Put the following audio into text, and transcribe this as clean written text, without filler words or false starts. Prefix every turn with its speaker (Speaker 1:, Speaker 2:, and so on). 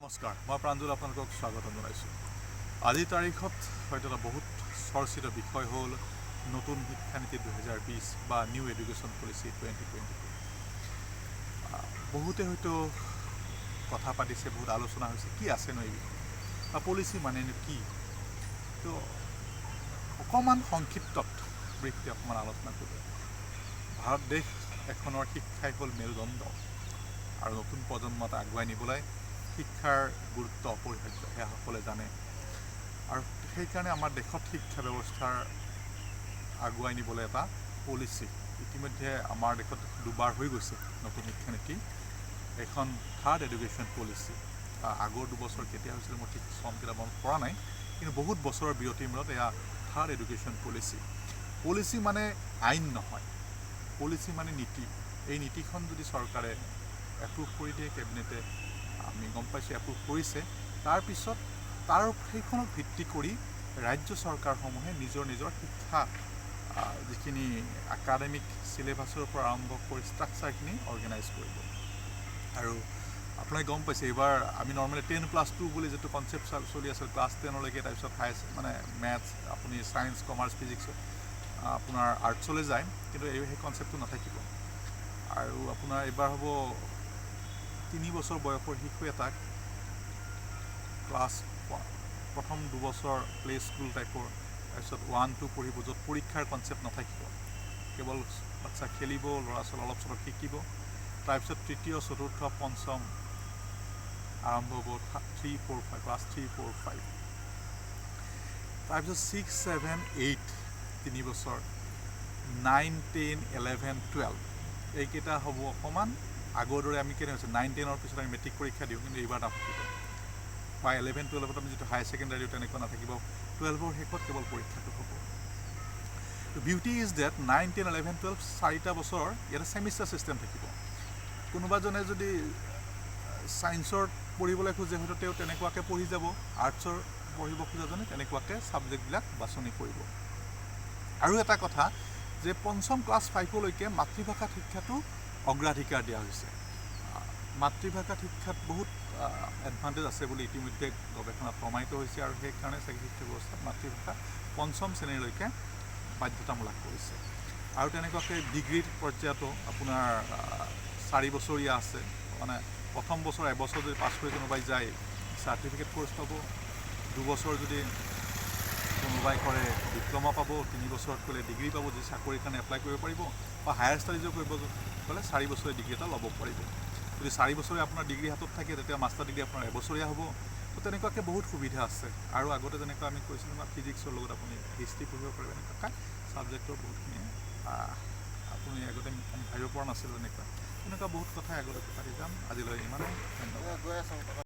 Speaker 1: নমস্কাৰ, মই প্ৰাঞ্জল আপোনালোকক স্বাগতম জনাইছোঁ। আজিৰ তাৰিখত হয়তো এটা বহুত চৰ্চিত বিষয় হ'ল নতুন শিক্ষানীতি 2020 বা নিউ এডুকেশ্যন পলিচি 2022। বহুতে হয়তো কথা পাতিছে, বহুত আলোচনা হৈছে, কি আছেনো এই বিষয়ে বা পলিচি মানেনো কি। তো অকণমান সংক্ষিপ্তত ব্ৰিফলি অকণমান আলোচনা কৰোঁ। ভাৰত দেশ এখনৰ শিক্ষাই হ'ল মেৰুদণ্ড আৰু নতুন প্ৰজন্মত আগুৱাই নিবলৈ শিক্ষাৰ গুৰুত্ব অপৰিহাৰ্য, সেয়া সকলোৱে জানে। আৰু সেইকাৰণে আমাৰ দেশত শিক্ষা ব্যৱস্থাৰ আগুৱাই নিবলৈ এটা পলিচি ইতিমধ্যে আমাৰ দেশত দুবাৰ হৈ গৈছে। নতুন শিক্ষানীতি এখন থাৰ্ড এডুকেশ্যন পলিচি। আগৰ দুবছৰ কেতিয়া হৈছিলে মই ঠিক চনকেইটা মনত পৰা নাই, কিন্তু বহুত বছৰৰ বিৰতিৰ মূৰত এয়া থাৰ্ড এডুকেশ্যন পলিচি। পলিচি মানে আইন নহয়, পলিচি মানে নীতি। এই নীতিখন যদি চৰকাৰে এপ্ৰুভ কৰি দিয়ে, কেবিনেটে আমি গম পাইছোঁ এপ্ৰুভ কৰিছে, তাৰপিছত সেইখনক ভিত্তি কৰি ৰাজ্য চৰকাৰসমূহে নিজৰ শিক্ষা যিখিনি একাডেমিক চিলেবাছৰ পৰা আৰম্ভ কৰি ষ্ট্ৰাকচাৰখিনি অৰ্গেনাইজ কৰিব। আৰু আপোনালোকে গম পাইছে এইবাৰ আমি নৰ্মেলি 10+2 বুলি যিটো কনচেপ্ট চলি আছিল ক্লাছ 10লৈকে, তাৰপিছত মানে মেথছ, আপুনি ছায়েন্স, কমাৰ্চ, ফিজিক্স আপোনাৰ আৰ্টছলৈ যায়, কিন্তু সেই কনচেপ্টটো নাথাকিব। আৰু আপোনাৰ এইবাৰ হ'ব 3 বছৰ বয়সৰ শিশু এটাক ক্লাছ প্ৰথম 2 বছৰ প্লে স্কুল টাইপৰ, তাৰপিছত 1-2 পঢ়িব, য'ত পৰীক্ষাৰ কনচেপ্ট নাথাকিব, কেৱল বাচ্চা খেলিব, ল'ৰা ছোৱালী অলপ চলপ শিকিব। তাৰপিছত তৃতীয়, চতুৰ্থ, পঞ্চম আৰম্ভ হ'ব 3, 4, 5, ক্লাছ 3, 4, 5। তাৰপিছত 6, 7, 8 3 বছৰ, 9, 10, 11, 12 এইকেইটা হ'ব অকণমান আগৰ দৰে। আমি কেনে হৈছে 9, 10ৰ পিছত আমি মেট্ৰিক পৰীক্ষা দিওঁ, কিন্তু এইবাৰ নাথাকিব। বা 11, 12ত আমি যিটো হায়াৰ ছেকেণ্ডাৰী দিওঁ তেনেকুৱা নাথাকিব। 12ৰ শেষত কেৱল পৰীক্ষাটো হ'ব। বিউটি ইজ ডেট 9, 10, 11, 12 4টা বছৰ ইয়াতে ছেমিষ্টাৰ ছিষ্টেম থাকিব। কোনোবাজনে যদি ছায়েন্সৰ পঢ়িবলৈ খোজে হয়তো তেওঁ তেনেকুৱাকৈ পঢ়ি যাব, আৰ্টছৰ পঢ়িব খোজাজনে তেনেকুৱাকৈ ছাবজেক্টবিলাক বাছনি কৰিব। আৰু এটা কথা যে পঞ্চম ক্লাছ 5লৈকে মাতৃভাষাত শিক্ষাটো অগ্ৰাধিকাৰ দিয়া হৈছে। মাতৃভাষাত শিক্ষাত বহুত এডভান্টেজ আছে বুলি ইতিমধ্যে গৱেষণাত প্ৰমাণিত হৈছে, আৰু সেইকাৰণে চাগে শিক্ষা ব্যৱস্থাত মাতৃভাষা পঞ্চম শ্ৰেণীলৈকে বাধ্যতামূলক কৰিছে। আৰু তেনেকুৱাকৈ ডিগ্ৰীৰ পৰ্যায়তো আপোনাৰ 4 বছৰীয়া আছে, মানে প্ৰথম বছৰ এবছৰ যদি পাছ কৰি কোনোবাই যায় চাৰ্টিফিকেট ক'ৰ্চ পাব, 2 বছৰ যদি কোনোবাই কৰে ডিপ্ল'মা পাব, 3 বছৰত গ'লে ডিগ্ৰী পাব, যদি চাকৰিৰ কাৰণে এপ্লাই কৰিব পাৰিব, বা হায়াৰ ষ্টাডিজো কৰিব গ'লে 4 বছৰীয়া ডিগ্ৰী এটা ল'ব পাৰিব। যদি 4 বছৰীয়া আপোনাৰ ডিগ্ৰী হাতত থাকে তেতিয়া মাষ্টাৰ ডিগ্ৰী আপোনাৰ এবছৰীয়া হ'ব। তো তেনেকুৱাকৈ বহুত সুবিধা আছে। আৰু আগতে যেনেকুৱা আমি কৈছিলোঁ না, ফিজিক্সৰ লগত আপুনি হিষ্ট্ৰী পঢ়িব পাৰিব, এনেকুৱা ছাবজেক্টৰ বহুতখিনি আপুনি আগতে ভাবিব পৰা নাছিলোঁ। তেনেকুৱা বহুত কথাই আগলৈকে পাতি যাম। আজিলৈ ইমানেই, ধন্যবাদ।